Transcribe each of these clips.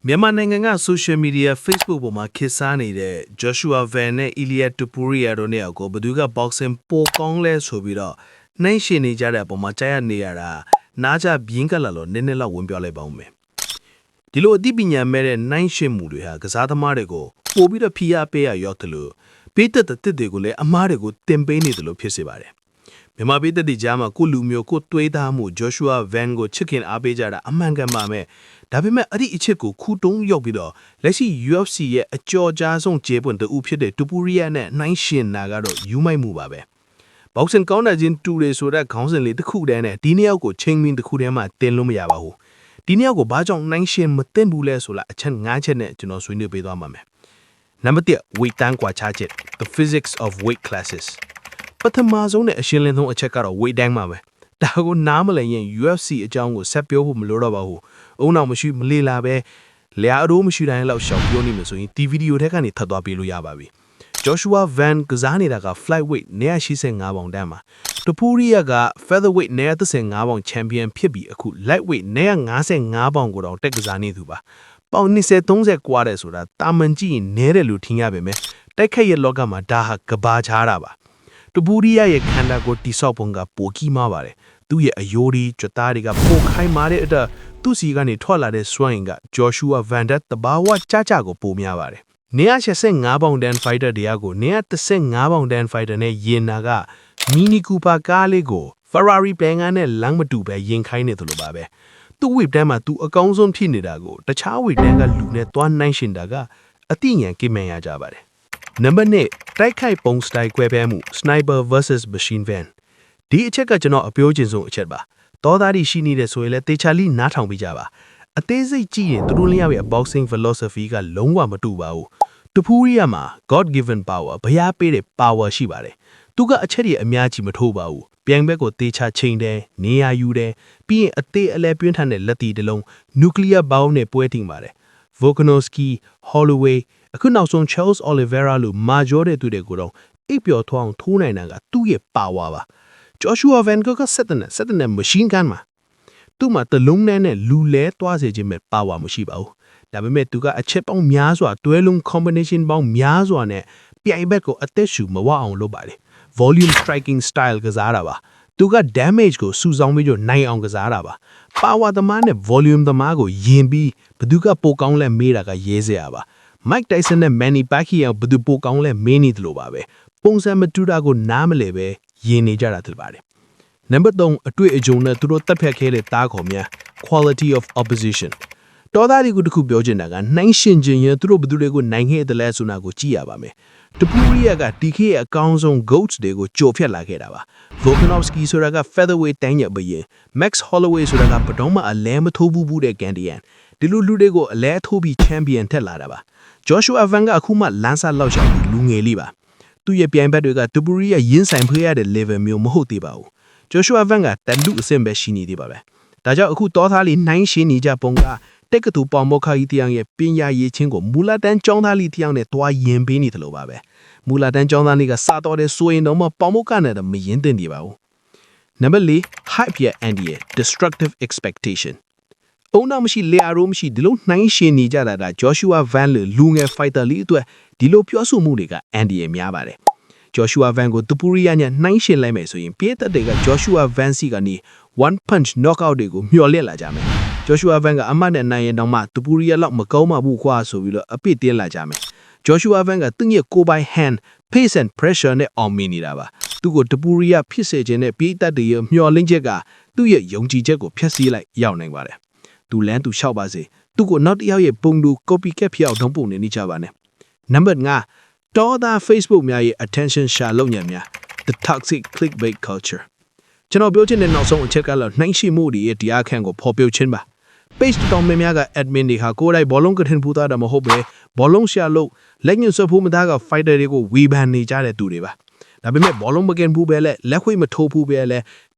မြန်မာနိုင်ငံက social media Facebook ပေါ်မှာခေတ်စားနေတဲ့ Joshua Van နဲ့ Ilia Topuria တို့နဲ့အကိုဘသူက boxing ပိုကောင်းလဲဆိုပြီးတော့နှိုင်းရှင်နေကြတဲ့အပေါ်မှာကြားရနေရတာနားကြပြင်းကလာလို့နည်းနည်းလောက်ဝင်ပြောလိုက်ပါဦးမယ်ဒီလိုအသိပညာမဲ့တဲ့နှိုင်းရှင်မှုတွေဟာကစားသမားတွေကိုပို့ပြီးတော့ဖိအားပေးရရောက်တယ်လို့ပေးသက်တဲ့တစ်တွေကိုလည်းအမားတွေကိုတင်ပေးနေတယ်လို့ဖြစ်စေပါတယ်မြန်မာပြည်သက်ဒီကြားမှာကိုလူမျိုးကိုတွေးသားမှု Joshua Van ကိုချစ်ခင်အားပေးကြတာအမှန်ကန်ပါမဲ့ဒါပေမဲ့အဲ့ဒီအချစ်ကိုခူတုံးရောက်ပြီးတော့လက်ရှိ UFC ရဲ့အကြော်ကြားဆုံးကျေပွင့်တူဖြစ်တဲ့ Topuria နဲ့နှိုင်းရှင်နာကတော့ယူမိုက်မှုပါပဲ။ Boxing ကောင်းတဲ့ချင်းတူတွေဆိုတဲ့ခေါင်းစဉ်လေးတစ်ခုတည်းနဲ့ဒီနှစ်ယောက်ကိုချိန်မင်းတစ်ခုတည်းမှတင်လို့မရပါဘူး။ဒီနှစ်ယောက်ကိုဘာကြောင့်နှိုင်းရှင်မတင်ဘူးလဲဆိုလားအချက်၅ချက်နဲ့ကျွန်တော်ဆွေးနွေးပေးသွားမှာမယ်။ Number 1 weight တန်းကွာခြားချက် the physics of weight classes ပထမဆုံးနဲ့အရှင်းလင်းဆုံးအချက်ကတော့ weight တန်းပါပဲ။ဒါကိုနားမလည်ရင် UFC အကြောင်းကိုဆက်ပြောဖို့မလိုတော့ပါဘူး။အုံနောက်မရှိမလေးလာပဲလျာအရိုးမရှိတိုင်းလောက်ရှောက်ပြောနေမှဆိုရင်ဒီဗီဒီယိုထဲကနေထပ်သွားပေးလို့ရပါပြီ။ Joshua Van ကစားနေတာက flyweight 185ပေါင်တန်းမှာ Topuria က featherweight 135ပေါင် champion ဖြစ်ပြီးအခု lightweight 155ပေါင်ကိုတော့တက်ကစားနေသူပါ။ပေါင်20-30ကွာတယ်ဆိုတာတာမန်ကြည့်ရင်နဲတယ်လို့ထင်ရပေမဲ့တိုက်ခတ်ရဲ့လောကမှာဒါဟာကဘာချားတာပါ။ Topuria ရဲ့ခန္ဓာကိုယ်တိဆောက်ပုံကပိုကြီးမားပါတယ်။သူ့ရဲ့အယိုးဒီကြွသားတွေကပိုခိုင်မာတဲ့အတွက်သူ့စီကနေထွက်လာတဲ့စွမ်းအင်က Joshua Van တဘာဝကြကြကိုပိုများပါတယ်။185ပေါင်တန်း fighter တရားကို135ပေါင်တန်း fighter နဲ့ယင်နာက Mini Cooper ကားလေးကို Ferrari ပင်ကန်းနဲ့လမ်းမတူပဲယင်ခိုင်းနေသလိုပါပဲ။သူ့ weight တန်းမှာသူအကောင်းဆုံးဖြစ်နေတာကိုတခြား weight တန်းကလူနဲ့သွားနှိုင်းရှင်တာကအတိညာဉ်ကိမန်ရကြပါတယ်။ Number 2တိုက်ခိုက်ပုံစတိုင်ကွဲပြားမှု Sniper versus Machine Gun ဒီအချက်ကကျွန်တော်အပြောချင်ဆုံးအချက်ပါတောသားတွေရှိနေတဲ့ဆိုရင်လည်းတေချာလီနားထောင်ပြကြပါအသေးစိတ်ကြည့်ရင်သူတို့လျှောက်ရဲ့ boxing philosophy ကလုံးဝမတူပါဘူး Topuria မှာ God given power ဘရားပေးတဲ့ power ရှိပါတယ်သူကအချက်တွေအများကြီးမထိုးပါဘူးပြိုင်ဘက်ကိုတေချာချိန်တယ်နေရာယူတယ်ပြီးရင်အသေးအလဲပြင်းထန်တဲ့လက်တီတစ်လုံး nuclear bomb နဲ့ပွဲတင်ပါတယ် Volkanovski Holloway အခုနောက်ဆုံး Charles Oliveira လို့မာဂျောတဲ့သူတွေကိုတော့အိပ်ပျော်ထွန်းထိုးနိုင်တာကသူ့ရဲ့ power ပါJoshua Van ကဆက်တဲ့ machine gun မှာသူ့မှာတလုံးနဲ့လူလဲသွားစေခြင်းမဲ့ power မရှိပါဘူးဒါပေမဲ့သူကအချက်ပေါင်းများစွာတွဲလုံး combination ပေါင်းများစွာနဲ့ပြိုင်ဘက်ကိုအသက်ရှူမဝအောင်လုပ်ပါတယ် volume striking style ကစားတာပါသူက damage ကိုစုဆောင်းပြီးတော့နိုင်အောင်ကစားတာပါ power သမားနဲ့ volume သမားကိုယင်ပြီးဘသူကပိုကောင်းလဲမေးတာကရေးစရာပါ Mike Tyson နဲ့ Manny Pacquiao ဘသူပိုကောင်းလဲမေးနေတယ်လို့ပါပဲပုံစံမတူတာကိုနားမလဲပဲယင်နေကြတာဖြစ်ပါတယ် Number 3အတွေ့အကြုံနဲ့သူတို့တက်ဖြတ်ခဲ့တဲ့တားခေါ်များ quality of opposition တော်သားတွေကိုတခုပြောချင်တာကနှိုင်းရှင်ခြင်းရင်သူတို့ဘသူတွေကိုနိုင်ခဲ့တယ်လဲဆိုတာကိုကြည့်ရပါမယ် Topuria က DK ရဲ့အကောင်းဆုံး goats တွေကိုကြိုဖြတ်လာခဲ့တာပါ Volkanovski ဆိုတာက featherweight တိုင်းရဘရင် Max Holloway ဆိုတာကဘတော်မှအလဲမထိုးဘူးတဲ့ Gandian ဒီလိုလူတွေကိုအလဲထိုးပြီး champion ထက်လာတာပါ Joshua Van ကအခုမှလမ်းစာလောက်ရှောင်ပြီးလူငယ်လေးပါသူ့ရဲ့ပြိုင်ဘက်တွေက Topuria ရင်းဆိုင်ဖွေးရတဲ့ level မျိုးမဟုတ်သေးပါဘူးJoshua Van ကတလူအဆင့်ပဲရှိနေသေးပါပဲ။ဒါကြောင့်အခုတောသားလေးနှိုင်းရှင်းနေကြပုံကတက်ကတူပေါမောခါကြီးတရားရဲ့ပညာရေးချင်းကိုမူလာတန်းကျောင်းသားလေးတရားနဲ့တွားယင်ပေးနေတယ်လို့ပါပဲ။မူလာတန်းကျောင်းသားလေးကစာတော်တဲ့ဆိုရင်တော့ပေါမောခနဲ့တော့မယင်တင်နေပါဘူး။ Number 4 hype ရဲ့ anti destructive expectation အုံနောက်မရှိလေအရိုးမရှိဒီလိုနှိုင်းရှင်းနေကြတာဒါ Joshua Van လူငယ် fighter လေးအတွက်ဒီလိုပြောဆိုမှုတွေက anti များပါတယ်။ Joshua Van ကို Topuria နဲ့နှိုင်းရှင်လိုက်မယ်ဆိုရင်ပြည်သက်တွေက Joshua Van စီကနေ one punch knockout တွေကိုမျှော်လင့်လာကြမယ်။ Joshua Van ကအမှတ်နဲ့နိုင်ရင်တော့မှ Topuria လောက်မကောင်းမှဘူးခွာဆိုပြီးတော့အပစ်တင်းလာကြမယ်။ Joshua Van ကသူ့ရဲ့ကိုယ်ပိုင် hand pace and pressure နဲ့အောင်မြင်နေတာပါ။သူ့ကို Topuria ဖြစ်စေခြင်းနဲ့ပြည်သက်တွေရဲ့မျှော်လင့်ချက်ကသူ့ရဲ့ယုံကြည်ချက်ကိုဖျက်ဆီးလိုက်ရောက်နိုင်ပါတယ်။သူလမ်းသူလျှောက်ပါစေ။သူ့ကိုနောက်တစ်ယောက်ရဲ့ပုံတူ copycat ဖြစ်အောင်တော့ပုံနေနေကြပါနဲ့။ Number 5တော်သား Facebook များရဲ့ attention ရှာလုပ်ညံများ the toxic clickbait culture ကျွန်တော်ပြောချင်တဲ့နောက်ဆုံးအချက်ကလည်းနှိုင်းရှိမှုတွေရဲ့တရားခံကိုဖော်ပြခြင်းပါ page တော်များများက admin တွေဟာကိုယ်တိုင်ဘောလုံးကထင်ဖူးတာမဟုတ်ပဲဘောလုံးရှာလို့လက်ညှိုးဆွဖို့မသားက fighter တွေကိုဝေဖန်နေကြတဲ့သူတွေပါဒါပေမဲ့ဘောလုံးမကင်ဘူးပဲလက်ခွေမထိုးဘူးပဲ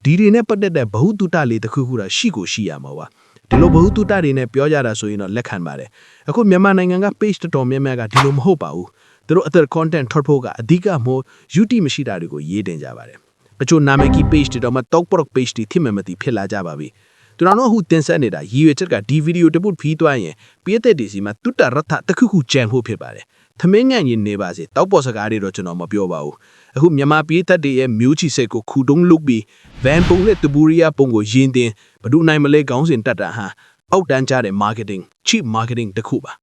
ဒီတွေနဲ့ပတ်သက်တဲ့ဘ ഹു တုတလေးတစ်ခုခုတာရှိကိုရှိရမှာပါဒီလိုဘ ഹു တုတတွေနဲ့ပြောကြတာဆိုရင်တော့လက်ခံပါတယ်အခုမြန်မာနိုင်ငံက page တော်များများကဒီလိုမဟုတ်ပါဘူးသူတို့အသက် content ထွက်ဖို့ကအဓိကမို့ UT မရှိတာတွေကိုရေးတင်ကြပါတယ်။တချို့နာမည်ကြီး page တွေတော့မှ talk product page တွေထိမှမသိဖြစ်လာကြပါပြီ။ သူတော်တို့အခုတင်ဆက်နေတာရည်ရွယ်ချက်ကဒီဗီဒီယိုတစ်ပုတ်ဖီးသွားရင်ပြည့်တဲ့ဒီစီမှာတူတာရထတစ်ခုခုကြံဖို့ဖြစ်ပါတယ်သမင်းငန့်ရင်နေပါစေတောက်ပေါ်စကားတွေတော့ကျွန်တော်မပြောပါဘူးအခုမြန်မာပြည်သက်တွေရဲ့မျိုးချီစိတ်ကိုခူတုံးလုပြီးဗန်ပုံနဲ့တပူရီယာပုံကိုယင်းတင်ဘဒုနိုင်မလဲကောင်းစင်တက်တာဟာအောက်တန်းကြတဲ့ marketing cheap marketing တစ်ခုပါ